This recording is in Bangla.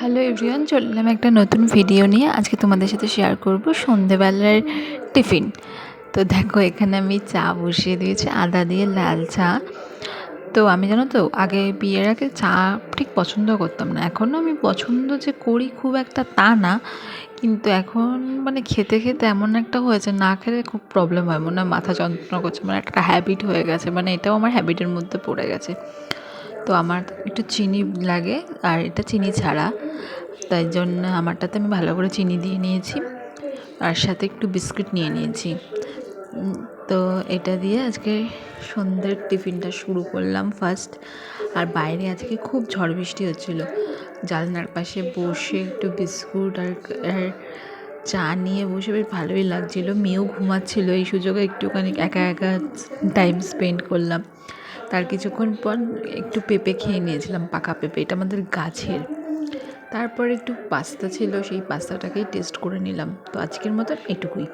হ্যালো এভরিওয়ান, চলে এলাম একটা নতুন ভিডিও নিয়ে। আজকে তোমাদের সাথে শেয়ার করব সন্ধেবেলার টিফিন। তো দেখো, এখানে আমি চা বসিয়ে দিয়েছি, আদা দিয়ে লাল চা। তো আমি জানো তো, আগে বিয়ের আগে চা ঠিক পছন্দ করতাম না। এখনও আমি পছন্দ যে করি খুব একটা তা না, কিন্তু এখন মানে খেতে খেতে এমন একটা হয়েছে, না খেলে খুব প্রবলেম হয়, মনে হয় মাথা যন্ত্রণা করছে, মানে একটা হ্যাবিট হয়ে গেছে, মানে এটাও আমার হ্যাবিটের মধ্যে পড়ে গেছে। তো আমার একটু চিনি লাগে, আর এটা চিনি ছাড়া, তাই জন্য আমারটাতে আমি ভালো করে চিনি দিয়ে নিয়েছি, আর সাথে একটু বিস্কিট নিয়ে নিয়েছি। তো এটা দিয়ে আজকে সন্ধ্যের টিফিনটা শুরু করলাম ফার্স্ট। আর বাইরে আজকে খুব ঝড় বৃষ্টি হচ্ছিলো, জানলার পাশে বসে একটু বিস্কুট আর চা নিয়ে বসে বেশ ভালোই লাগছিলো। মেয়েও ঘুমাচ্ছিল, এই সুযোগে একটুখানি একা একা টাইম স্পেন্ড করলাম। তার কিছুক্ষণ পর একটু পেঁপে খেয়ে নিয়েছিলাম, পাকা পেঁপে, এটা আমাদের গাছের। তারপর একটু পাস্তা ছিল, সেই পাস্তাটাকেই টেস্ট করে নিলাম। তো আজকের মতন এটুকুই।